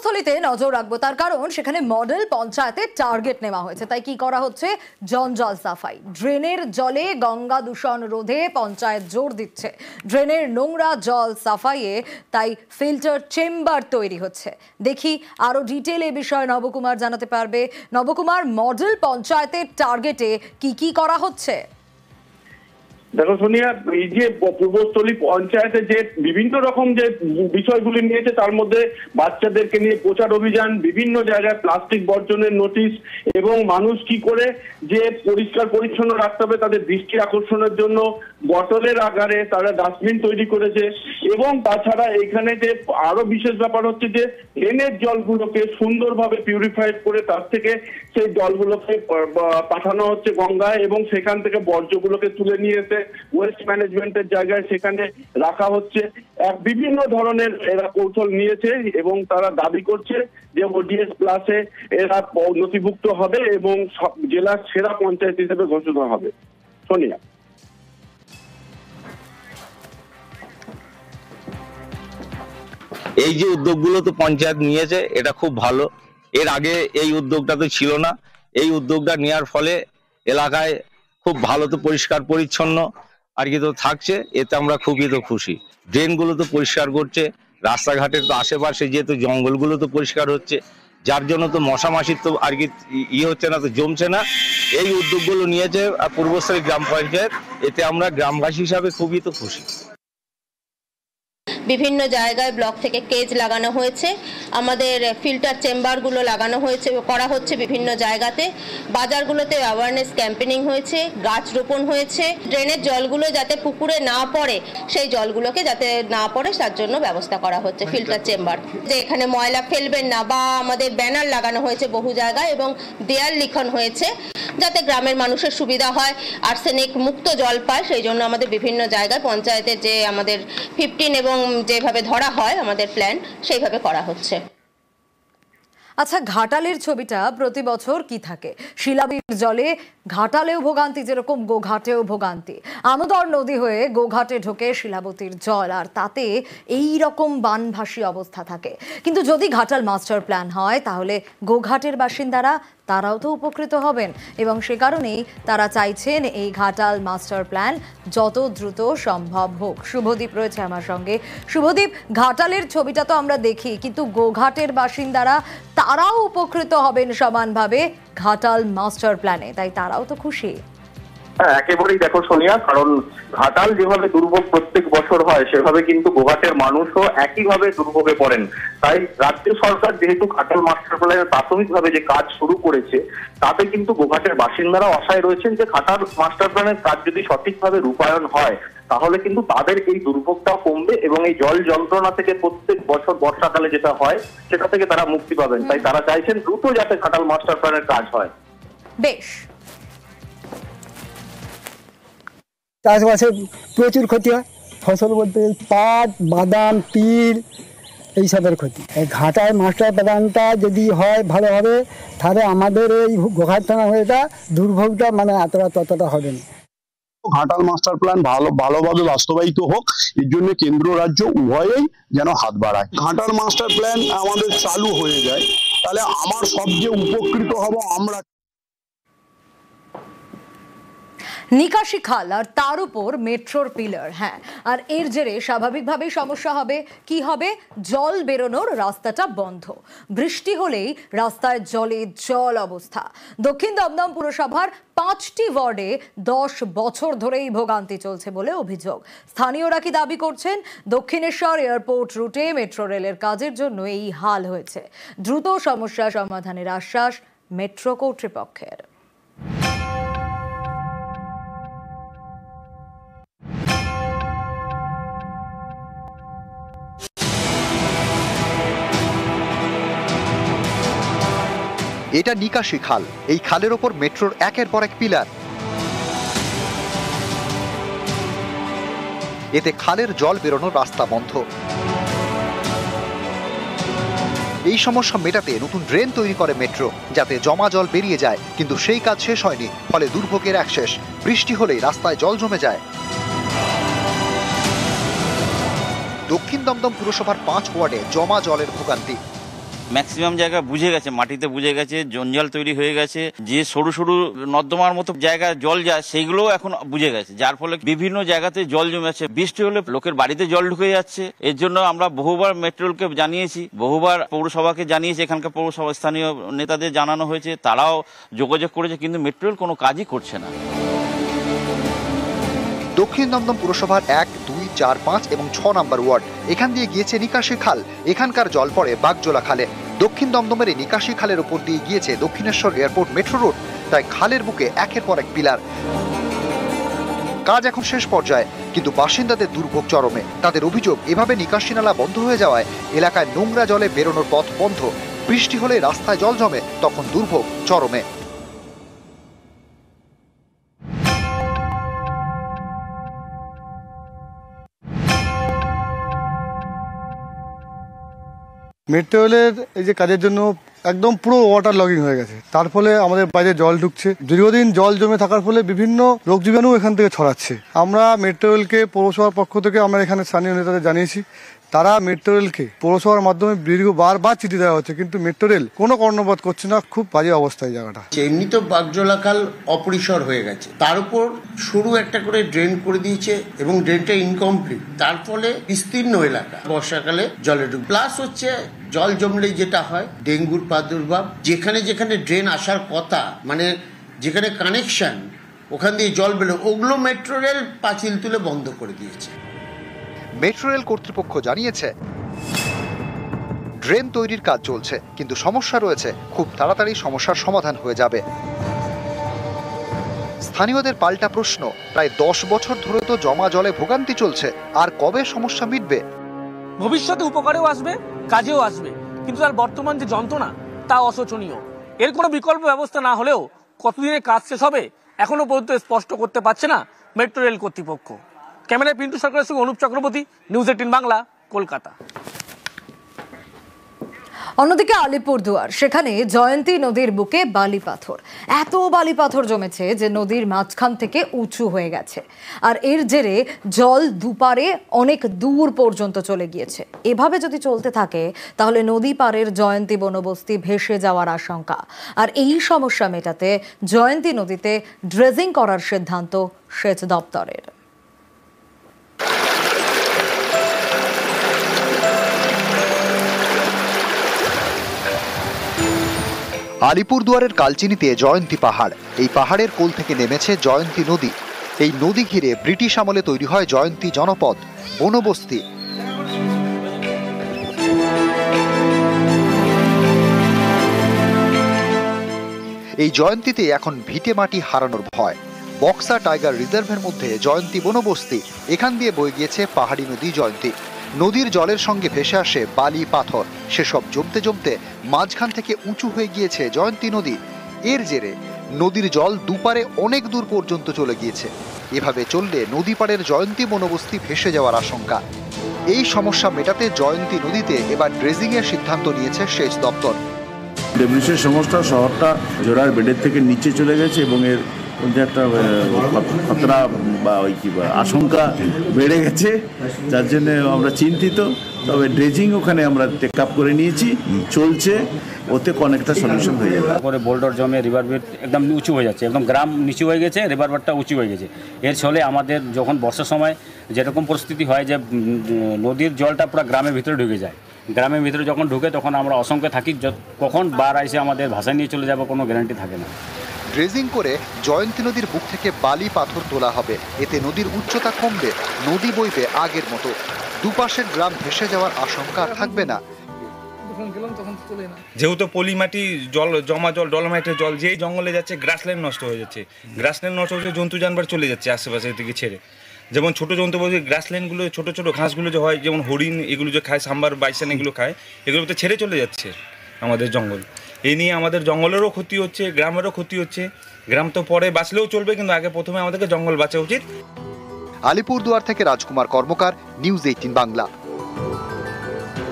পূর্বস্থলীতে নজর রাখবো, তার কারণ সেখানে মডেল পঞ্চায়েতের টার্গেট নেওয়া হয়েছে। তাই কি করা হচ্ছে? জঞ্জাল সাফাই। ড্রেনের জলে গঙ্গা দূষণ রোধে পঞ্চায়েত জোর দিচ্ছে। ড্রেনের নোংরা জল সাফাইয়ে তাই ফিল্টার চেম্বার তৈরি হচ্ছে। দেখি আরো ডিটেল এ বিষয়ে নবকুমার জানাতে পারবে। নবকুমার, মডেল পঞ্চায়েতের টার্গেটে কি করা হচ্ছে? দেখো সোনিয়া, এই যে পূর্বস্থলী পঞ্চায়েতে যে বিভিন্ন রকম যে বিষয়গুলি নিয়েছে, তার মধ্যে বাচ্চাদেরকে নিয়ে প্রচার অভিযান, বিভিন্ন জায়গায় প্লাস্টিক বর্জনের নোটিশ এবং মানুষ কি করে যে পরিষ্কার পরিচ্ছন্ন রাখতে হবে তাদের দৃষ্টি আকর্ষণের জন্য বটলের আকারে তারা ডাস্টবিন তৈরি করেছে। এবং তাছাড়া এখানে যে আরো বিশেষ ব্যাপার হচ্ছে যে ড্রেনের জলগুলোকে সুন্দরভাবে পিউরিফাইড করে তার থেকে সেই জলগুলোকে পাঠানো হচ্ছে গঙ্গায় এবং সেখান থেকে বর্জ্যগুলোকে তুলে নিয়ে এসে ওয়েস্ট ম্যানেজমেন্টের জায়গায় সেখানে রাখা হচ্ছে। বিভিন্ন ধরনের এরা কৌশল নিয়েছে এবং তারা দাবি করছে যে ওডিএস প্লাসে এরা নথিভুক্ত হবে এবং সব জেলার সেরা পঞ্চায়েত হিসেবে ঘোষণা হবে। সোনিয়া, এই যে উদ্যোগগুলো তো পঞ্চায়েত নিয়েছে, এটা খুব ভালো। এর আগে এই উদ্যোগটা তো ছিল না। এই উদ্যোগটা নেওয়ার ফলে এলাকায় খুব ভালো তো পরিষ্কার পরিচ্ছন্ন আর কি তো থাকছে, এতে আমরা খুবই তো খুশি। ড্রেনগুলো তো পরিষ্কার করছে, রাস্তাঘাটের তো আশেপাশে যেহেতু জঙ্গলগুলো তো পরিষ্কার হচ্ছে, যার জন্য তো মশা মাছির তো আর কি হচ্ছে না, তো জমছে না। এই উদ্যোগগুলো নিয়েছে পূর্বস্থলী গ্রাম পঞ্চায়েত, এতে আমরা গ্রামবাসী হিসাবে খুবই তো খুশি। বিভিন্ন জায়গায় ব্লক থেকে কেজ লাগানো হয়েছে, আমাদের ফিল্টার চেম্বারগুলো লাগানো হয়েছে, করা হচ্ছে বিভিন্ন জায়গাতে। বাজারগুলোতে অ্যাওয়ারনেস ক্যাম্পেনিং হয়েছে, গাছ রোপণ হয়েছে। ড্রেনের জলগুলো যাতে পুকুরে না পড়ে, সেই জলগুলোকে যাতে না পড়ে তার জন্য ব্যবস্থা করা হচ্ছে ফিল্টার চেম্বার। যে এখানে ময়লা ফেলবেন না, বা আমাদের ব্যানার লাগানো হয়েছে বহু জায়গায় এবং দেয়াল লিখন হয়েছে যাতে গ্রামের মানুষের সুবিধা হয়, আর্সেনিক মুক্ত জল পায়। সেই জন্য আমাদের বিভিন্ন জায়গায় পঞ্চায়েতের যে আমাদের 15 এবং যেভাবে ধরা হয় আমাদের প্ল্যান, সেইভাবে করা হচ্ছে। আচ্ছা, ঘাটালের ছবিটা প্রতি বছর কি থাকে? শিলাবীর জলে ঘাটালেও ভোগান্তি, যেরকম গোঘাটেও ভোগান্তি। আমোদর নদী হয়ে গোঘাটে ঢোকে শিলাবতীর জল, আর তাতে এই রকম বানভাসী অবস্থা থাকে। কিন্তু যদি ঘাটাল মাস্টার প্ল্যান হয়, তাহলে গোঘাটের বাসিন্দারা তারাও তো উপকৃত হবেন, এবং সে কারণেই তারা চাইছেন এই ঘাটাল মাস্টার প্ল্যান যত দ্রুত সম্ভব হোক। শুভদীপ রয়েছে আমার সঙ্গে। শুভদীপ, ঘাটালের ছবিটা তো আমরা দেখি, কিন্তু গোঘাটের বাসিন্দারা তারাও উপকৃত হবেন সমানভাবে ঘাটাল মাস্টার প্ল্যানে, তাই তারাও তো খুশি। হ্যাঁ, একেবারেই। দেখো সোনিয়া, কারণ ঘাটাল যেভাবে দুর্ভোগ প্রত্যেক বছর হয়, সেভাবে কিন্তু গোঘাটের মানুষও একইভাবে দুর্ভোগে পড়েন। তাই রাজ্য সরকার যেহেতু ঘাটাল মাস্টার প্ল্যানের প্রাথমিকভাবে যে কাজ শুরু করেছে, তাতে কিন্তু গোঘাটের বাসিন্দারা আশায় রয়েছেন যে ঘাটাল মাস্টার প্ল্যানের কাজ যদি সঠিকভাবে রূপায়ণ হয়, তাহলে কিন্তু তাদের এই দুর্ভোগটাও কমবে এবং এই জল যন্ত্রণা থেকে প্রত্যেক বছর বর্ষাকালে যেটা হয়, সেটা থেকে তারা মুক্তি পাবেন। তাই তারা চাইছেন দ্রুত যাতে ঘাটাল মাস্টার প্ল্যানের কাজ হয়। বেশ। চাষবাসে প্রচুর ক্ষতি হয়। ফসল বলতে পাট, বাদাম, তিল এইসবের ক্ষতি। এই ঘাটাল মাস্টার প্ল্যানটা যদি হয় ভালোভাবে, তাহলে আমাদের এই গোঘাট থানা হয়ে দুর্ভোগটা মানে ততটা হবে না। ঘাটাল মাস্টার প্ল্যান ভালোভাবে বাস্তবায়িত হোক, এর জন্য কেন্দ্র রাজ্য উভয়েই যেন হাত বাড়ায়। ঘাটাল মাস্টার প্ল্যান আমাদের চালু হয়ে যায়, তাহলে আমার সবচেয়ে উপকৃত হব আমরা। নিকাশি খাল আর তার উপর মেট্রোর পিলার, হ্যাঁ, আর এর জেরে স্বাভাবিকভাবেই সমস্যা হবে। কি হবে? জল বেরোনোর রাস্তাটা বন্ধ। বৃষ্টি হলেই রাস্তায় জলে জল অবস্থা। দক্ষিণ দমদম পুরসভার 5টি ওয়ার্ডে 10 বছর ধরেই ভোগান্তি চলছে বলে অভিযোগ। স্থানীয়রা কি দাবি করছেন? দক্ষিণেশ্বর এয়ারপোর্ট রুটে মেট্রো রেলের কাজের জন্য এই হাল হয়েছে। দ্রুত সমস্যা সমাধানের আশ্বাস মেট্রো কর্তৃপক্ষের। এটা নিকাশি খাল। এই খালের ওপর মেট্রোর একের পর এক পিলার। এতে খালের জল বেরোনোর রাস্তা বন্ধ। এই সমস্যা মেটাতে নতুন ড্রেন তৈরি করে মেট্রো, যাতে জমা জল বেরিয়ে যায়, কিন্তু সেই কাজ শেষ হয়নি, ফলে দুর্ভোগের এক শেষ। বৃষ্টি হলেই রাস্তায় জল জমে যায়। দক্ষিণ দমদম পুরসভার 5 ওয়ার্ডে জমা জলের ভোগান্তি। ম্যাক্সিমাম জায়গা বুঝে গেছে, মাটিতে বুঝে গেছে, জঞ্জাল তৈরি হয়ে গেছে, যে সরু সরু নর্দমার মতো জায়গায় জল যায় সেইগুলোও এখন বুঝে গেছে, যার ফলে বিভিন্ন জায়গাতে জল জমে আছে। বৃষ্টি হলে লোকের বাড়িতে জল ঢুকে যাচ্ছে। এর জন্য আমরা বহুবার মেট্রোলকে জানিয়েছি, বহুবার পৌরসভাকে জানিয়েছি, এখানকার পৌরসভা স্থানীয় নেতাদের জানানো হয়েছে, তারাও যোগাযোগ করেছে, কিন্তু মেট্রোল কোনো কাজই করছে না। দক্ষিণ দমদম পুরসভার 1, 2, 4, 5 এবং 6 নম্বর ওয়ার্ড, এখান দিয়ে গিয়েছে নিকাশি খাল। এখানকার জল পড়ে বাগজোলা খালে। দক্ষিণ দমদমের এই নিকাশি খালের উপর দিয়ে গিয়েছে দক্ষিণেশ্বর এয়ারপোর্ট মেট্রো রোড। তাই খালের বুকে একের পর এক পিলার। কাজ এখন শেষ পর্যায়ে, কিন্তু বাসিন্দাদের দুর্ভোগ চরমে। তাদের অভিযোগ, এভাবে নিকাশি নালা বন্ধ হয়ে যাওয়ায় এলাকায় নোংরা জলে বেরোনোর পথ বন্ধ। বৃষ্টি হলে রাস্তায় জল জমে, তখন দুর্ভোগ চরমে। মেট্রো রেলের এই যে কাজের জন্য একদম পুরো ওয়াটার লগিং হয়ে গেছে, তার ফলে আমাদের বাইরে জল ঢুকছে। দীর্ঘদিন জল জমে থাকার ফলে বিভিন্ন রোগ জীবাণু এখান থেকে ছড়াচ্ছে। আমরা মেট্রো রেলকে পৌরসভার পক্ষ থেকে আমরা এখানে স্থানীয় নেতাদের জানিয়েছি, তারা মেট্রো রেলকে পৌরসভার মাধ্যমে বারবার চিঠি দেওয়া হচ্ছে, কিন্তু মেট্রো রেল কোনো কর্ণপাত করছে না। খুব বাজে অবস্থায় জায়গাটা। এমনি তো বাগজোলা খাল অপরিসর হয়ে গেছে, তার উপর সরু একটা করে ড্রেন করে দিয়েছে এবং ড্রেনটা ইনকমপ্লিট, তার ফলে বিস্তীর্ণ এলাকা বর্ষাকালে জলে ঢুক। প্লাস হচ্ছে জল জমলেই যেটা হয় ডেঙ্গুর প্রাদুর্ভাব। যেখানে যেখানে ড্রেন আসার কথা, মানে যেখানে কানেকশন, ওখান দিয়ে জল বেরো, ওগুলো মেট্রো রেল পাঁচিল তুলে বন্ধ করে দিয়েছে। মেট্রো রেল কর্তৃপক্ষ জানিয়েছে ড্রেন তৈরির কাজ চলছে, কিন্তু সমস্যা রয়েছে, খুব তাড়াতাড়ি সমস্যার সমাধান হয়ে যাবে। স্থানীয়দের পাল্টা প্রশ্ন, প্রায় 10 বছর ধরে তো জমা জলে ভোগান্তি চলছে, আর কবে সমস্যা মিটবে? ভবিষ্যতে উপকারেও আসবে, কাজেও আসবে, কিন্তু তার বর্তমান যে যন্ত্রণা তা অশোচনীয়। এর কোনো বিকল্প ব্যবস্থা না হলেও কতদিনে কাজ শেষ হবে এখনো পর্যন্ত স্পষ্ট করতে পারছে না মেট্রো রেল কর্তৃপক্ষ। ক্যামেরায় পিন্টু সরকারের সঙ্গে অনুপ চক্রবর্তী, নিউজ 18 বাংলা, কলকাতা। অন্যদিকে আলিপুরদুয়ার, সেখানে জয়ন্তী নদীর বুকে বালি পাথর, এত বালি পাথর জমেছে যে নদীর মাঝখান থেকে উঁচু হয়ে গেছে, আর এর জেরে জল দুপারে অনেক দূর পর্যন্ত চলে গিয়েছে। এভাবে যদি চলতে থাকে তাহলে নদী পাড়ের জয়ন্তী বনবস্তি ভেসে যাওয়ার আশঙ্কা। আর এই সমস্যা মেটাতে জয়ন্তী নদীতে ড্রেজিং করার সিদ্ধান্ত সেচ দপ্তরের। আলিপুরদুয়ারের কালচিনিতে জয়ন্তী পাহাড়। এই পাহাড়ের কোল থেকে নেমেছে জয়ন্তী নদী। এই নদী ঘিরে ব্রিটিশ আমলে তৈরি হয় জয়ন্তী জনপদ, বনবস্তি। এই জয়ন্তীতে এখন ভিটে মাটি হারানোর ভয়। বক্সা টাইগার রিজার্ভের মধ্যে জয়ন্তী বনবস্তি, এখান দিয়ে বয়ে গিয়েছে পাহাড়ি নদী জয়ন্তী। নদীর জলের সঙ্গে ভেসে আসে বালি পাথর, সেসব জমতে জমতে মাঝখান থেকে উঁচু হয়ে গিয়েছে জয়ন্তী নদী। এর জেরে নদীর জল দুপারে অনেক দূর পর্যন্ত চলে গিয়েছে। এভাবে চললে নদী পাড়ের জয়ন্তী বনবস্তি ভেসে যাওয়ার আশঙ্কা। এই সমস্যা মেটাতে জয়ন্তী নদীতে এবার ড্রেজিং এর সিদ্ধান্ত নিয়েছে সেচ দপ্তর। ডেভলিউশন সমস্যা শহরটা জোড়ার বেডের থেকে নিচে চলে গেছে এবং এর মধ্যে একটা খতরা বা ওই কি আশঙ্কা বেড়ে গেছে, যার জন্য আমরা চিন্তিত। তবে ড্রেজিং ওখানে আমরা টেক আপ করে নিয়েছি, চলছে, ওতে অনেকটা সলিউশন হয়ে যাবে। তারপরে বোল্ডার জমে রিভার বেড একদম উঁচু হয়ে যাচ্ছে, একদম গ্রাম নিচু হয়ে গেছে, রিভার বেডটা উঁচু হয়ে গেছে। এর ফলে আমাদের যখন বর্ষার সময় যেরকম পরিস্থিতি হয় যে নদীর জলটা পুরো গ্রামের ভিতরে ঢুকে যায়, গ্রামের ভিতরে যখন ঢুকে তখন আমরা আশঙ্কা থাকি কখন বার এসে আমাদের ভাষা নিয়ে চলে যাবে, কোনো গ্যারান্টি থাকে না। ড্রেজিং করে জয়ন্তী নদীর বুক থেকে বালি পাথর তোলা হবে, এতে নদীর উচ্চতা কমবে, নদী বইবে আগের মতো। দুপাশের গ্রাম ভেসে যাওয়ার আশঙ্কা থাকবে না। যেহেতু পলি মাটি জল জমা জল ডলমাইটের জল যেই জঙ্গলে যাচ্ছে গ্রাসল্যান্ড নষ্ট হয়ে যাচ্ছে, গ্রাসল্যান্ড নষ্ট হচ্ছে, জন্তু জানবার চলে যাচ্ছে আশেপাশে থেকে ছেড়ে। যেমন ছোটো জন্তু বলতে গ্রাসল্যান্ডগুলো ছোটো ছোটো ঘাসগুলো যে হয়, যেমন হরিণ এগুলো যে খায়, সাম্বার বাইসান এগুলো খায়, এগুলো তো ছেড়ে চলে যাচ্ছে আমাদের জঙ্গল। এই নিয়ে আমাদের জঙ্গলেরও ক্ষতি হচ্ছে, গ্রামেরও ক্ষতি হচ্ছে। গ্রাম তো পরে বাঁচলেও চলবে, কিন্তু আগে প্রথমে আমাদেরকে জঙ্গল বাঁচা উচিত। আলিপুরদুয়ার থেকে রাজকুমার কর্মকার, নিউজ 18 বাংলা।